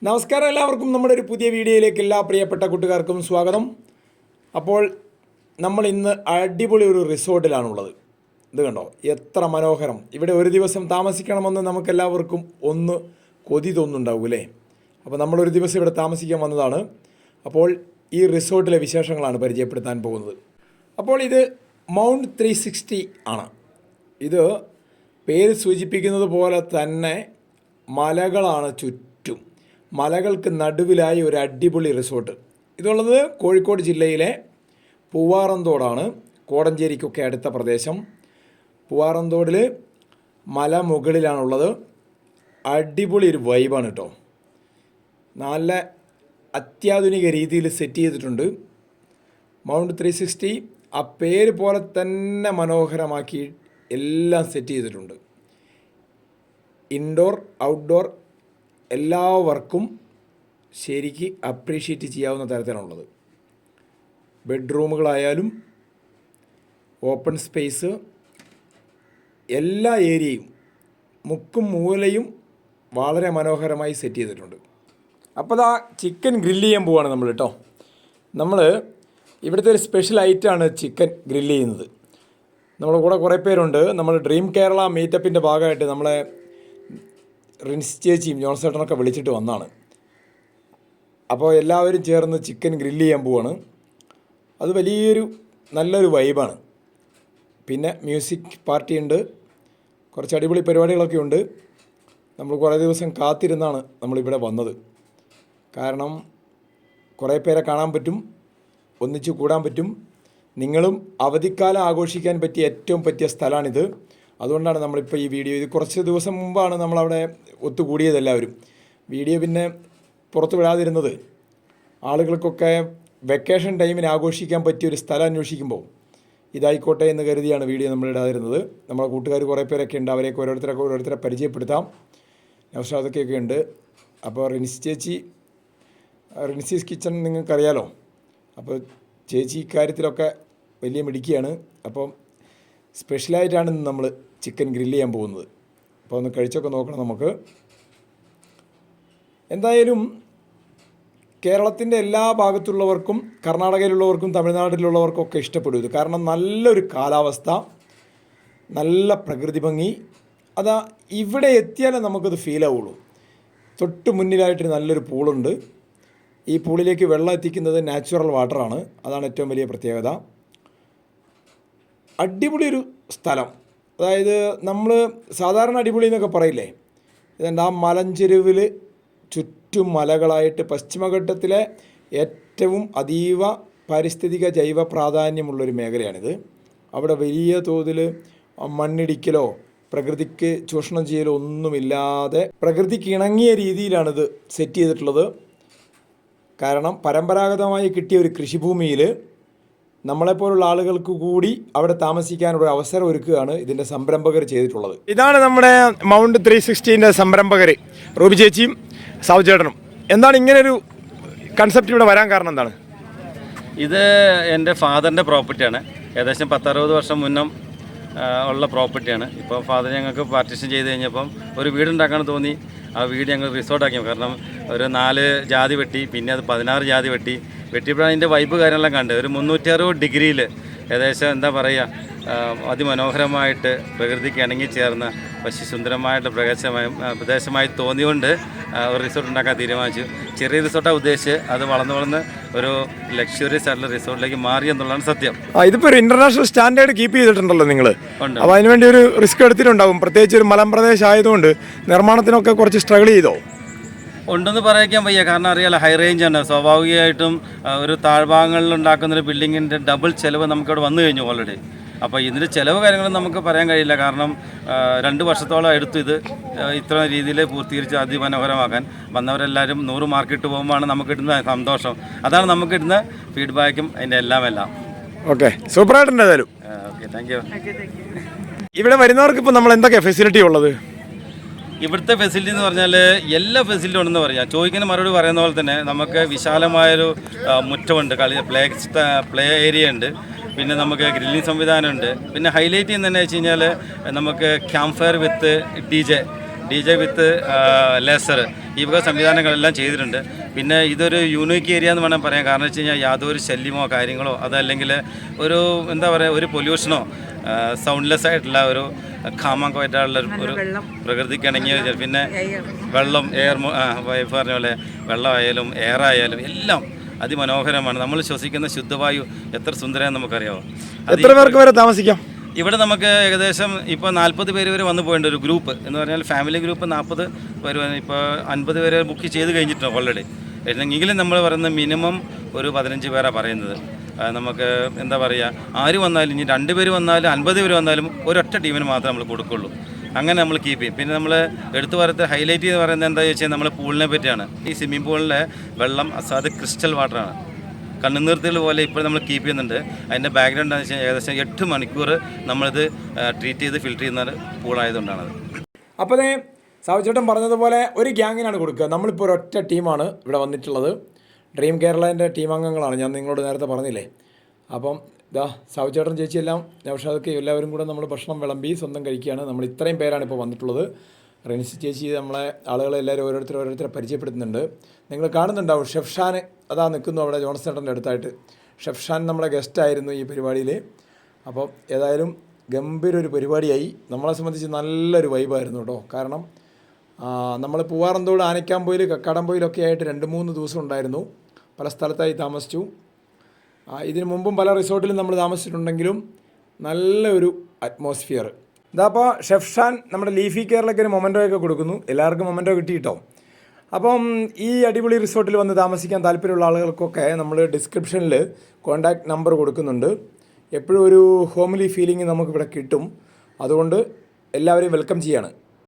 നമസ്കാരം, എല്ലാവർക്കും നമ്മുടെ ഒരു പുതിയ വീഡിയോയിലേക്ക് എല്ലാ പ്രിയപ്പെട്ട കൂട്ടുകാർക്കും സ്വാഗതം. അപ്പോൾ നമ്മൾ ഇന്ന് അടിപൊളി ഒരു റിസോർട്ടിലാണുള്ളത്. ഇത് കണ്ടോ, എത്ര മനോഹരം! ഇവിടെ ഒരു ദിവസം താമസിക്കണമെന്ന് നമുക്കെല്ലാവർക്കും ഒന്ന് കൊതി തോന്നുന്നുണ്ടാവും അല്ലേ? അപ്പോൾ നമ്മളൊരു ദിവസം ഇവിടെ താമസിക്കാൻ വന്നതാണ്. അപ്പോൾ ഈ റിസോർട്ടിലെ വിശേഷങ്ങളാണ് പരിചയപ്പെടുത്താൻ പോകുന്നത്. അപ്പോൾ ഇത് മൗണ്ട് 360 ആണ്. ഇത് പേര് സൂചിപ്പിക്കുന്നത് പോലെ തന്നെ മലകളാണ് ചുറ്റും. മലകൾക്ക് നടുവിലായി ഒരു അടിപൊളി റിസോർട്ട്. ഇതുള്ളത് കോഴിക്കോട് ജില്ലയിലെ പൂവാറന്തോടാണ്, കോടഞ്ചേരിക്കൊക്കെ അടുത്ത പ്രദേശം. പൂവാറന്തോടിൽ മല മുകളിലാണുള്ളത്. അടിപൊളി ഒരു വൈബാണ് കേട്ടോ. നല്ല അത്യാധുനിക രീതിയിൽ സെറ്റ് ചെയ്തിട്ടുണ്ട്. മൗണ്ട് 360 ആ പേര് പോലെ തന്നെ മനോഹരമാക്കി എല്ലാം സെറ്റ് ചെയ്തിട്ടുണ്ട്. ഇൻഡോർ ഔട്ട്ഡോർ എല്ലാവർക്കും ശരിക്ക് അപ്രീഷിയേറ്റ് ചെയ്യാവുന്ന തരത്തിലാണുള്ളത്. ബെഡ്റൂമുകളായാലും ഓപ്പൺ സ്പേസ്, എല്ലാ ഏരിയയും മുക്കും മൂലയും വളരെ മനോഹരമായി സെറ്റ് ചെയ്തിട്ടുണ്ട്. അപ്പോൾ ദാ ചിക്കൻ ഗ്രില്ല് ചെയ്യാൻ പോവാണ് നമ്മൾ കേട്ടോ. നമ്മൾ ഇവിടുത്തെ ഒരു സ്പെഷ്യൽ ഐറ്റമാണ് ചിക്കൻ ഗ്രില്ല് ചെയ്യുന്നത്. നമ്മുടെ കൂടെ കുറേ പേരുണ്ട്. നമ്മൾ ഡ്രീം കേരള മീറ്റപ്പിൻ്റെ ഭാഗമായിട്ട് നമ്മളെ റിൻസ് ചേച്ചിയും ജോൺസേട്ടനൊക്കെ വിളിച്ചിട്ട് വന്നതാണ്. അപ്പോൾ എല്ലാവരും ചേർന്ന് ചിക്കൻ ഗ്രില്ല് ചെയ്യാൻ പോവാണ്. അത് വലിയൊരു നല്ലൊരു വൈബാണ്. പിന്നെ മ്യൂസിക് പാർട്ടി ഉണ്ട്, കുറച്ച് അടിപൊളി പരിപാടികളൊക്കെ ഉണ്ട്. നമ്മൾ കുറേ ദിവസം കാത്തിരുന്നാണ് നമ്മളിവിടെ വന്നത്. കാരണം കുറേ പേരെ കാണാൻ പറ്റും, ഒന്നിച്ച് കൂടാൻ പറ്റും. നിങ്ങളും അവധിക്കാലം ആഘോഷിക്കാൻ പറ്റിയ ഏറ്റവും പറ്റിയ സ്ഥലമാണിത്. അതുകൊണ്ടാണ് നമ്മളിപ്പോൾ ഈ വീഡിയോ, ഇത് കുറച്ച് ദിവസം മുമ്പാണ് നമ്മളവിടെ ഒത്തുകൂടിയതെല്ലാവരും. വീഡിയോ പിന്നെ പുറത്ത് വിടാതിരുന്നത്, ആളുകൾക്കൊക്കെ വെക്കേഷൻ ടൈമിന് ആഘോഷിക്കാൻ പറ്റിയൊരു സ്ഥലം അന്വേഷിക്കുമ്പോൾ ഇതായിക്കോട്ടെ എന്ന് കരുതിയാണ് വീഡിയോ നമ്മളിടാതിരുന്നത്. നമ്മളെ കൂട്ടുകാർ കുറേ പേരൊക്കെ ഉണ്ട്, അവരെയൊക്കെ ഓരോരുത്തരെ പരിചയപ്പെടുത്താം. നൗഷാദൊക്കെയൊക്കെ ഉണ്ട്. അപ്പോൾ റിൻസ് ചേച്ചി, റിൻസീസ് കിച്ചൺ നിങ്ങൾക്കറിയാലോ. അപ്പോൾ ചേച്ചി ഇക്കാര്യത്തിലൊക്കെ വലിയ മിടുക്കിയാണ്. അപ്പം സ്പെഷ്യലായിട്ടാണ് ഇന്ന് നമ്മൾ ചിക്കൻ ഗ്രില്ല് ചെയ്യാൻ പോകുന്നത്. അപ്പോൾ ഒന്ന് കഴിച്ചൊക്കെ നോക്കണം നമുക്ക്. എന്തായാലും കേരളത്തിൻ്റെ എല്ലാ ഭാഗത്തുള്ളവർക്കും, കർണാടകയിലുള്ളവർക്കും തമിഴ്നാട്ടിലുള്ളവർക്കും ഒക്കെ ഇഷ്ടപ്പെടും ഇത്. കാരണം നല്ലൊരു കാലാവസ്ഥ, നല്ല പ്രകൃതി ഭംഗി. അതാ ഇവിടെ എത്തിയാലേ നമുക്കത് ഫീൽ ആവുള്ളൂ. തൊട്ട് മുന്നിലായിട്ടൊരു നല്ലൊരു പൂളുണ്ട്. ഈ പൂളിലേക്ക് വെള്ളം എത്തിക്കുന്നത് നാച്ചുറൽ വാട്ടറാണ്. അതാണ് ഏറ്റവും വലിയ പ്രത്യേകത. അടിപൊളി ഒരു സ്ഥലം. അതായത് നമ്മൾ സാധാരണ അടിപൊളി എന്നൊക്കെ പറയില്ലേ, ഇതെന്താ ആ മലഞ്ചെരുവിൽ ചുറ്റും മലകളായിട്ട് പശ്ചിമഘട്ടത്തിലെ ഏറ്റവും അതീവ പാരിസ്ഥിതിക ജൈവ പ്രാധാന്യമുള്ളൊരു മേഖലയാണിത്. അവിടെ വലിയ തോതിൽ മണ്ണിടിക്കലോ പ്രകൃതിക്ക് ചൂഷണം ചെയ്യലോ ഒന്നുമില്ലാതെ പ്രകൃതിക്ക് ഇണങ്ങിയ രീതിയിലാണിത് സെറ്റ് ചെയ്തിട്ടുള്ളത്. കാരണം പരമ്പരാഗതമായി കിട്ടിയ ഒരു കൃഷിഭൂമിയിൽ നമ്മളെപ്പോലുള്ള ആളുകൾക്ക് കൂടി അവിടെ താമസിക്കാനുള്ള അവസരം ഒരുക്കുകയാണ് ഇതിൻ്റെ സംരംഭകർ ചെയ്തിട്ടുള്ളത്. ഇതാണ് നമ്മുടെ മൗണ്ട് 360ൻ്റെ സംരംഭകർ റൂബി ചേച്ചിയും സാവു ചേട്ടനും. എന്താണ് ഇങ്ങനൊരു കൺസെപ്റ്റ് ഇവിടെ വരാൻ കാരണം എന്താണ്? ഇത് എൻ്റെ ഫാദറിൻ്റെ പ്രോപ്പർട്ടിയാണ്. ഏകദേശം 10-60 വർഷം മുന്നം ഉള്ള പ്രോപ്പർട്ടിയാണ്. ഇപ്പോൾ ഫാദർ ഞങ്ങൾക്ക് പാർട്ടീഷൻ ചെയ്ത് കഴിഞ്ഞപ്പം ഒരു വീടുണ്ടാക്കാൻ തോന്നി. ആ വീട് ഞങ്ങൾ റിസോർട്ടാക്കി. കാരണം ഒരു 4 ജാതി വെട്ടി, പിന്നെ അത് 16 ജാതി വെട്ടിയപ്പോഴാണ് അതിൻ്റെ വൈബ് കാര്യങ്ങളെല്ലാം കണ്ട്. ഒരു 360 ഡിഗ്രിയിൽ ഏകദേശം എന്താ പറയുക, അതിമനോഹരമായിട്ട് പ്രകൃതിക്ക് ഇണങ്ങിച്ചേർന്ന സുന്ദരമായിട്ട് പ്രദേശമായി തോന്നിയുകൊണ്ട് ഒരു റിസോർട്ട് ഉണ്ടാക്കാൻ തീരുമാനിച്ചു. ചെറിയ റിസോർട്ടാണ് ഉദ്ദേശിച്ച്, അത് വളർന്ന് ഒരു ലക്ഷറിയസ് ആയിട്ടുള്ള റിസോർട്ടിലേക്ക് മാറി എന്നുള്ളതാണ് സത്യം. ഇതിപ്പോൾ ഒരു ഇന്റർനാഷണൽ സ്റ്റാൻഡേർഡ് കീപ്പ് ചെയ്തിട്ടുണ്ടല്ലോ നിങ്ങൾ. അപ്പോൾ അതിനുവേണ്ടി ഒരു റിസ്ക് എടുത്തിട്ടുണ്ടാവും. പ്രത്യേകിച്ച് ഒരു മലമ്പ്രദേശം ആയതുകൊണ്ട് നിർമ്മാണത്തിനൊക്കെ കുറച്ച് സ്ട്രഗിൾ ചെയ്തോ? ഉണ്ടെന്ന് പറയാൻ വയ്യ. കാരണം അറിയാലോ, ഹൈ റേഞ്ചാണ്. സ്വാഭാവികമായിട്ടും ഒരു താഴ്ഭാഗങ്ങളിൽ ഉണ്ടാക്കുന്നൊരു ബിൽഡിങ്ങിൻ്റെ ഡബിൾ ചിലവ് നമുക്കിവിടെ വന്നു കഴിഞ്ഞു ഓൾറെഡി. അപ്പോൾ ഇതിൻ്റെ ചിലവ് കാര്യങ്ങളും നമുക്ക് പറയാൻ കഴിയില്ല. കാരണം 2 വർഷത്തോളം എടുത്തു ഇത് ഇത്ര രീതിയിൽ പൂർത്തീകരിച്ച് അതിമനോഹരമാക്കാൻ. വന്നവരെല്ലാവരും 100 മാർക്ക് ഇട്ട് പോകുമ്പോഴാണ് നമുക്ക് കിട്ടുന്ന സന്തോഷം. അതാണ് നമുക്ക് കിട്ടുന്ന ഫീഡ്ബാക്കും അതിൻ്റെ എല്ലാം. ഓക്കെ, സൂപ്പറായിട്ടുണ്ട്. ഏതായാലും ഓക്കെ, താങ്ക് യു. ഇവിടെ വരുന്നവർക്ക് ഇപ്പോൾ നമ്മൾ എന്തൊക്കെ ഫെസിലിറ്റി ഉള്ളത്? ഇവിടുത്തെ ഫെസിലിറ്റി എന്ന് പറഞ്ഞാൽ എല്ലാ ഫെസിലിറ്റി ഉണ്ടെന്ന് പറയാം. ചോദിക്കുന്ന മറുപടി പറയുന്ന പോലെ തന്നെ നമുക്ക് വിശാലമായൊരു മുറ്റമുണ്ട്, പ്ലേ ഏരിയ ഉണ്ട്, പിന്നെ നമുക്ക് ഗ്രില്ലിംഗ് സംവിധാനമുണ്ട്. പിന്നെ ഹൈലൈറ്റ് ചെയ്യുന്നതെന്ന് വെച്ച് കഴിഞ്ഞാൽ നമുക്ക് ക്യാമ്പ് ഫയർ വിത്ത് DJ വിത്ത് ലേസർ, ഈ വക സംവിധാനങ്ങളെല്ലാം ചെയ്തിട്ടുണ്ട്. പിന്നെ ഇതൊരു യൂണിക് ഏരിയ എന്ന് വേണം പറയാം. കാരണം വെച്ച് കഴിഞ്ഞാൽ യാതൊരു ശല്യമോ കാര്യങ്ങളോ അതല്ലെങ്കിൽ ഒരു എന്താ പറയുക ഒരു പൊല്യൂഷനോ സൗണ്ട്ലെസ് ആയിട്ടുള്ള ഒരു കാമായിട്ടുള്ള ഒരു പ്രകൃതിക്ക് ഇണങ്ങിയ, പിന്നെ വെള്ളം എയർ വൈഫ് പറഞ്ഞ പോലെ വെള്ളമായാലും എയറായാലും എല്ലാം അതിമനോഹരമാണ്. നമ്മൾ ശ്വസിക്കുന്ന ശുദ്ധവായു എത്ര സുന്ദരമാണെന്ന് നമുക്കറിയാമോ. എത്ര പേർക്ക് വരെ താമസിക്കാം ഇവിടെ? നമുക്ക് ഏകദേശം ഇപ്പോൾ 40 പേര് വരെ വന്നു പോയിട്ടുണ്ട്. ഒരു ഗ്രൂപ്പ് എന്ന് പറഞ്ഞാൽ ഫാമിലി ഗ്രൂപ്പ് 40 പേര്, ഇപ്പോൾ 50 പേരെ ബുക്ക് ചെയ്ത് കഴിഞ്ഞിട്ടുണ്ട് ഓൾറെഡി. എങ്കിലും നമ്മൾ പറയുന്നത് മിനിമം ഒരു 15 പേരാണ് പറയുന്നത്. നമുക്ക് എന്താ പറയുക, ആര് വന്നാലും ഇനി 2 പേര് വന്നാലും 50 പേര് വന്നാലും ഒരൊറ്റ ടീമിന് മാത്രമേ നമ്മൾ കൊടുക്കുള്ളൂ. അങ്ങനെ നമ്മൾ കീപ്പ് ചെയ്യും. പിന്നെ നമ്മൾ എടുത്തു പറയുന്നത് ഹൈലൈറ്റ് എന്ന് പറയുന്നത് എന്താ വെച്ചാൽ നമ്മൾ പൂളിനെ പറ്റിയാണ്. ഈ സ്വിമ്മിംഗ് പൂളിലെ വെള്ളം അത് ക്രിസ്റ്റൽ വാട്ടറാണ്, കണ്ണുനീർത്തുകൾ പോലെ ഇപ്പോൾ നമ്മൾ കീപ്പ് ചെയ്യുന്നുണ്ട്. അതിൻ്റെ ബാക്ക്ഗ്രൗണ്ട് എന്ന് വെച്ചാൽ ഏകദേശം 8 മണിക്കൂർ നമ്മളിത് ട്രീറ്റ് ചെയ്ത് ഫിൽറ്റർ ചെയ്യുന്ന പൂളായതുകൊണ്ടാണത്. അപ്പോൾ സാവുചേട്ടൻ പറഞ്ഞതുപോലെ ഒരു ഗ്യാങ്ങിനാണ് കൊടുക്കുക. നമ്മളിപ്പോൾ ഒരൊറ്റ ടീമാണ് ഇവിടെ വന്നിട്ടുള്ളത്. ഡ്രീം കേരളേൻ്റെ ടീം അംഗങ്ങളാണ്, ഞാൻ നിങ്ങളോട് നേരത്തെ പറഞ്ഞില്ലേ. അപ്പം ഇതാ സാവുചേട്ടൻ ചേച്ചിയെല്ലാം നൗഷാദൊക്കെ എല്ലാവരും കൂടെ നമ്മൾ ഭക്ഷണം വിളമ്പി സ്വന്തം കഴിക്കുകയാണ്. നമ്മൾ ഇത്രയും പേരാണ് ഇപ്പോൾ വന്നിട്ടുള്ളത്. റെനിസി ചേച്ചി നമ്മളെ ആളുകളെ എല്ലാവരും ഓരോരുത്തരെ പരിചയപ്പെടുത്തുന്നുണ്ട്. നിങ്ങൾ കാണുന്നുണ്ടാവും ഷെഫ്ഷാൻ അതാ നിൽക്കുന്നു അവിടെ ജോൺസേട്ടൻ്റെ അടുത്തായിട്ട്. ഷെഫ്ഷാൻ നമ്മുടെ ഗസ്റ്റായിരുന്നു ഈ പരിപാടിയിൽ. അപ്പോൾ ഏതായാലും ഗംഭീര ഒരു പരിപാടിയായി. നമ്മളെ സംബന്ധിച്ച് നല്ലൊരു വൈബായിരുന്നു കേട്ടോ. കാരണം നമ്മൾ പൂവാറന്തോട്, ആനക്കാമ്പൊയിൽ, കക്കാടംപൊയിലൊക്കെ ആയിട്ട് 2-3 ദിവസം ഉണ്ടായിരുന്നു. പല സ്ഥലത്തായി താമസിച്ചു. ഇതിനു മുമ്പും പല റിസോർട്ടിലും നമ്മൾ താമസിച്ചിട്ടുണ്ടെങ്കിലും നല്ലൊരു അറ്റ്മോസ്ഫിയർ. ഇതാപ്പോൾ ഷെഫ്ഷാൻ നമ്മുടെ ലീഫി കേരളയ്ക്ക് ഒരു മൊമെൻറ്റോയൊക്കെ കൊടുക്കുന്നു. എല്ലാവർക്കും മൊമെൻറ്റോ കിട്ടിയിട്ടോ. അപ്പം ഈ അടിപൊളി റിസോർട്ടിൽ വന്ന് താമസിക്കാൻ താല്പര്യമുള്ള ആളുകൾക്കൊക്കെ നമ്മൾ ഡിസ്ക്രിപ്ഷനിൽ കോൺടാക്റ്റ് നമ്പർ കൊടുക്കുന്നുണ്ട്. എപ്പോഴും ഒരു ഹോംലി ഫീലിംഗ് നമുക്കിവിടെ കിട്ടും. അതുകൊണ്ട് എല്ലാവരെയും വെൽക്കം ചെയ്യാണ്.